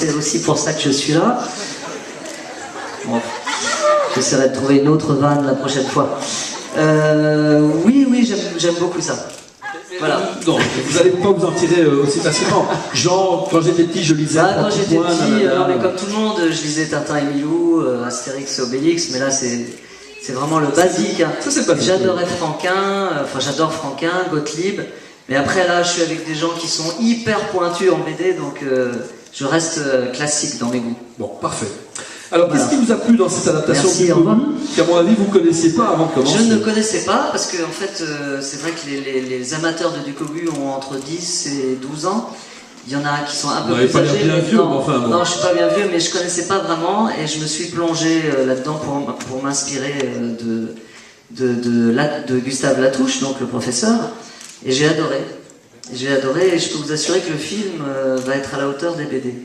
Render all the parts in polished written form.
c'est aussi pour ça que je suis là. Bon, j'essaierai de trouver une autre vanne la prochaine fois. Oui, j'aime beaucoup ça. Voilà. Non, vous n'allez pas vous en tirer aussi facilement. Genre, quand j'étais petit, je lisais. Quand j'étais petit, non, mais comme tout le monde, je lisais Tintin et Milou, Astérix et Obélix, mais là c'est vraiment le basique. Hein. J'adorais Franquin, j'adore Franquin, Gottlieb, mais après là, je suis avec des gens qui sont hyper pointus en BD, donc je reste classique dans mes goûts. Bon, parfait. Alors, qu'est-ce qui vous a plu dans cette adaptation qu'à mon avis, vous ne connaissiez pas avant de commencer? Je ne connaissais pas, parce que en fait, c'est vrai que les amateurs de Ducobu ont entre 10 et 12 ans. Il y en a qui sont un peu plus âgés. Non, je ne suis pas bien vieux, mais je ne connaissais pas vraiment, et je me suis plongé là-dedans pour m'inspirer de Gustave Latouche, donc le professeur, et j'ai adoré. Et je peux vous assurer que le film va être à la hauteur des BD.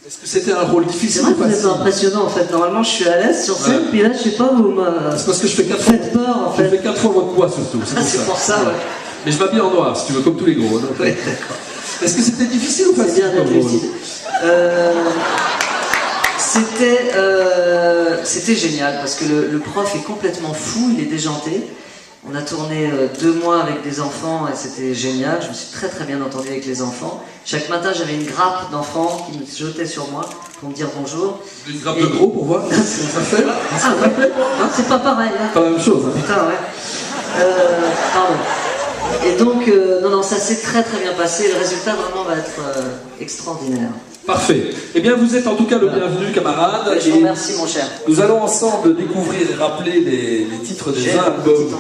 Est-ce que c'était un rôle difficile? C'est vrai que vous êtes impressionnant en fait. Normalement, je suis à l'aise sur scène, puis là, je sais pas, vous c'est parce que je fais 4 fois. Faites peur en fait. Je fais 4 fois votre poids surtout. C'est pour ça, ouais. Mais je m'habille en noir, si tu veux, comme tous les gros. Oui, d'accord. Est-ce que c'était difficile ou facile? C'est bien d'être lucide. C'était génial parce que le prof est complètement fou, il est déjanté. On a tourné 2 mois avec des enfants et c'était génial. Je me suis très très bien entendu avec les enfants. Chaque matin, j'avais une grappe d'enfants qui me jetaient sur moi pour me dire bonjour. Une grappe de gros pour voir ce que ça fait? C'est pas pareil. Hein. Pas la même chose. Hein. Putain, ouais. Pardon. Et donc, non, ça s'est très très bien passé. Le résultat vraiment va être extraordinaire. Parfait. Eh bien, vous êtes en tout cas le bienvenu, camarade. Je vous remercie, mon cher. Nous allons ensemble découvrir et rappeler les titres des 20 albums.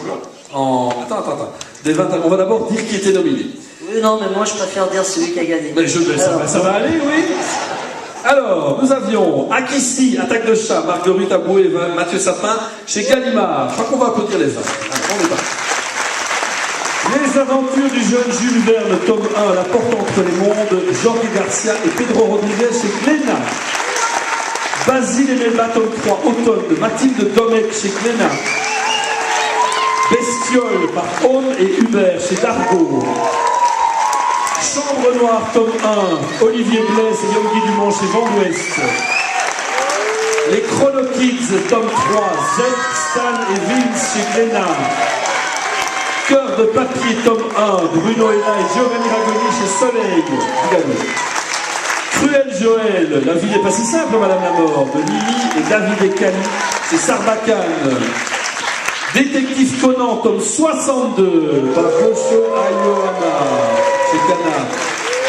Attends. Des 20 albums. On va d'abord dire qui était nominé. Oui, non, mais moi je préfère dire celui qui a gagné. Mais ça va aller, oui. Alors, nous avions Akissi, Attaque de chat, Marguerite Aboué, Mathieu Sapin, chez Gallimard. Je crois qu'on va applaudir les 20. On est parti. Les aventures du jeune Jules Verne, tome 1, La porte entre les mondes, Jorge Garcia et Pedro Rodriguez chez Glénat. Basile et Melba, tome 3, Automne, de Mathilde Domecq chez Glénat. Bestiole par Aume et Hubert chez Dargaud. Chambre Noire, tome 1, Olivier Blaise et Guy Dumont chez Vent d'Ouest. Les Chrono Kids, tome 3, Z, Stan et Vince chez Glénat. Cœur de papier, tome 1, Bruno Ella et Giovanni Ragoni chez Soleil. Cruel Joël, La vie n'est pas si simple, Madame la Mort, de Lily et David et Cali chez Sarbacane. Détective Conan, tome 62, par Gosho Ayohama chez Cana.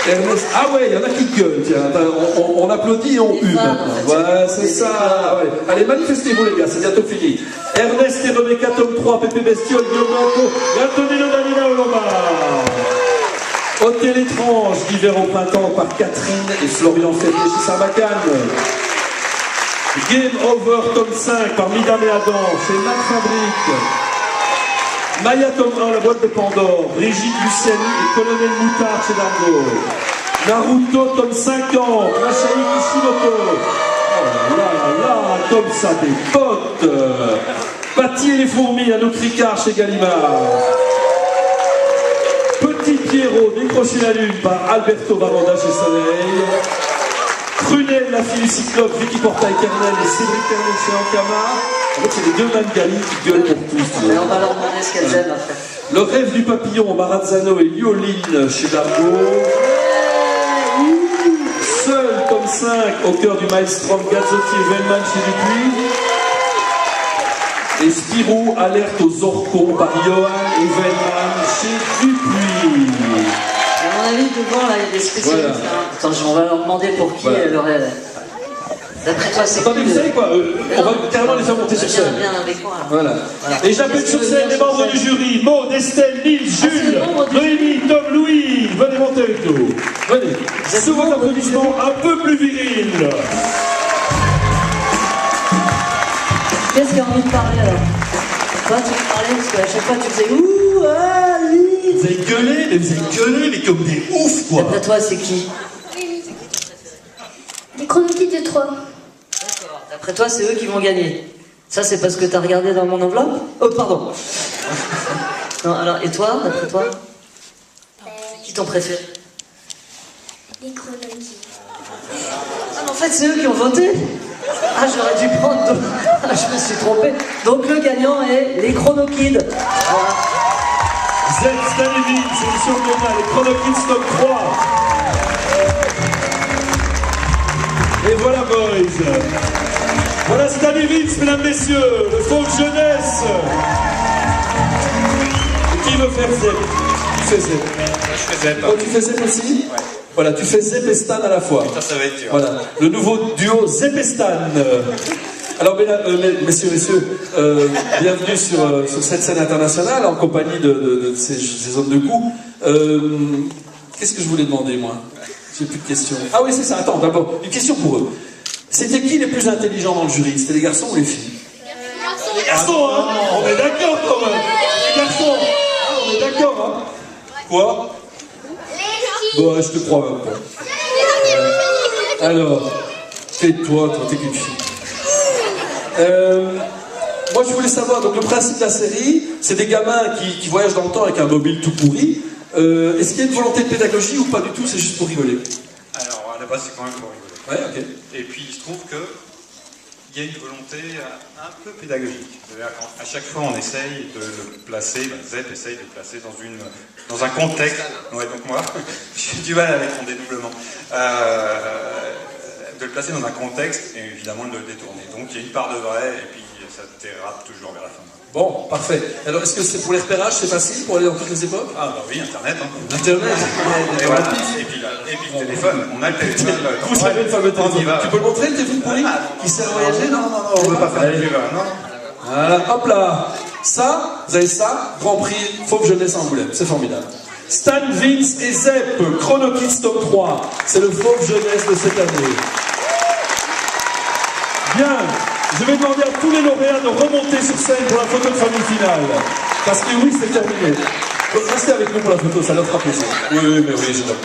Ernest... Ah ouais, il y en a qui gueulent, tiens. On applaudit et on hue maintenant. Ouais, c'est ça. Ouais. Allez, manifestez-vous les gars, c'est bientôt fini. Ernest et Rebecca, tome 3, Pépé Bestiole, Guillaume Blanco, et Antonino Danila Olomba. Hôtel étrange, d'hiver au printemps, par Catherine et Florian Ferrier chez Sarbacane. Game Over, tome 5, par Midame et Adam, chez Mac Fabrique. Maya, tome 1, La boîte de Pandore, Brigitte Luciani et Colonel Moutard chez Dargaud. Naruto, tome 50, Masahi Kishimoto. Oh là, comme ça des potes. Patty et les fourmis, à notre Ricard chez Gallimard. Petit Pierrot, Décrocher la lune, par Alberto Baranda chez Soleil. Prunelle, la fille du cyclope, Vicky Portail-Kernel et Cédric Kernel chez Ankama. En fait, c'est les 2 Mangali qui gueulent pour tous. Mais on va leur demander ce qu'elles aiment après. Le rêve du papillon, Marazzano et Lioline chez Dargaud. Seul, tome 5, au cœur du maelstrom, Gazzotti et Vellman chez Dupuis. Et Spirou, Alerte aux orcons, par Johan et Vellman chez Dupuis. À mon avis, devant, là, il y a des spécialistes. Voilà. Hein. Attends, on va leur demander pour qui elle aurait... D'après toi, c'est attendez, vous savez quoi on va carrément les faire monter sur scène. Voilà. Et j'appelle sur scène les membres du jury. Maud, Estelle, Nils, Jules, Noémie, Tom, Louis. Venez monter avec nous. Venez. Sous vos applaudissements un peu plus virils. Qu'est-ce qu'il a envie de parler alors? Toi, tu me parlais parce qu'à chaque fois, tu faisais ouh, ah, oui. Vous avez gueulé, mais comme des oufs, quoi. D'après toi, c'est qui? Les Chrono Kids de 3. D'accord. D'après toi, c'est eux qui vont gagner. Ça, c'est parce que t'as regardé dans mon enveloppe? Oh, pardon. Non, alors, et toi, d'après toi? C'est qui ton préféré? Les Chrono Kids. en fait, c'est eux qui ont voté. Ah, j'aurais dû prendre deux. Ah, je me suis trompé. Donc le gagnant est les Chrono Kids. Voilà. Z Stanley, c'est le championnat, les Chrono Kids top 3. Et voilà, boys. Voilà Stanley Vince, mesdames, messieurs, le fauve jeunesse. Et qui veut faire Zep? Tu fais Zep. Je fais Zep. Oh, tu fais Zep aussi? Ouais. Voilà, tu fais Zep et Stan à la fois. Putain, ça va être dur. Voilà, le nouveau duo Zep et Stan. Alors, messieurs, bienvenue sur cette scène internationale en compagnie de ces hommes de goût. Qu'est-ce que je voulais demander, moi? J'ai plus de questions. Ah oui, c'est ça, attends, d'abord, une question pour eux. C'était qui les plus intelligents dans le jury? C'était les garçons ou les filles? Les garçons, hein? On est d'accord quand même. Les garçons. Ah, on est d'accord, hein? Quoi? Bon, je te crois même pas. Alors, tais-toi, toi, t'es qu'une fille. Moi, je voulais savoir, donc le principe de la série, c'est des gamins qui voyagent dans le temps avec un mobile tout pourri. Est-ce qu'il y a une volonté de pédagogie ou pas du tout, c'est juste pour rigoler? Alors, à la base, c'est quand même pour rigoler. Ouais, ok. Et puis, il se trouve que il y a une volonté un peu pédagogique. C'est-à-dire qu'à chaque fois, on essaye de le placer, Zep essaye de le placer dans un contexte. Ouais, donc moi, j'ai du mal avec mon dédoublement. De le placer dans un contexte et évidemment de le détourner. Donc, il y a une part de vrai et puis ça dérape toujours vers la fin. Bon, parfait. Alors, est-ce que c'est pour les repérages, c'est facile pour aller dans toutes les époques? Ah bah oui, Internet. Hein. Internet. Et, voilà. Et puis le téléphone. On a le téléphone. Vous savez le fameux téléphone. Tu peux le montrer, le téléphone pourri qui sert à voyager? Non, on ne veut pas faire du non. Voilà, hop là. Ça, vous avez ça, Grand Prix Fauve Jeunesse Angoulême. C'est formidable. Stan, Vince et Zep, Chrono Kids top 3. C'est le Fauve Jeunesse de cette année. Bien. Je vais demander à tous les lauréats de remonter sur scène pour la photo de famille finale. Parce que oui, c'est terminé. Donc restez avec nous pour la photo, ça leur fera plaisir. Oui, mais oui, je donne.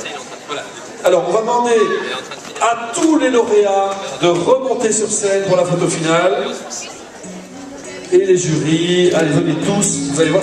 Alors, on va demander à tous les lauréats de remonter sur scène pour la photo finale. Et les jurys, allez, venez tous, vous allez voir.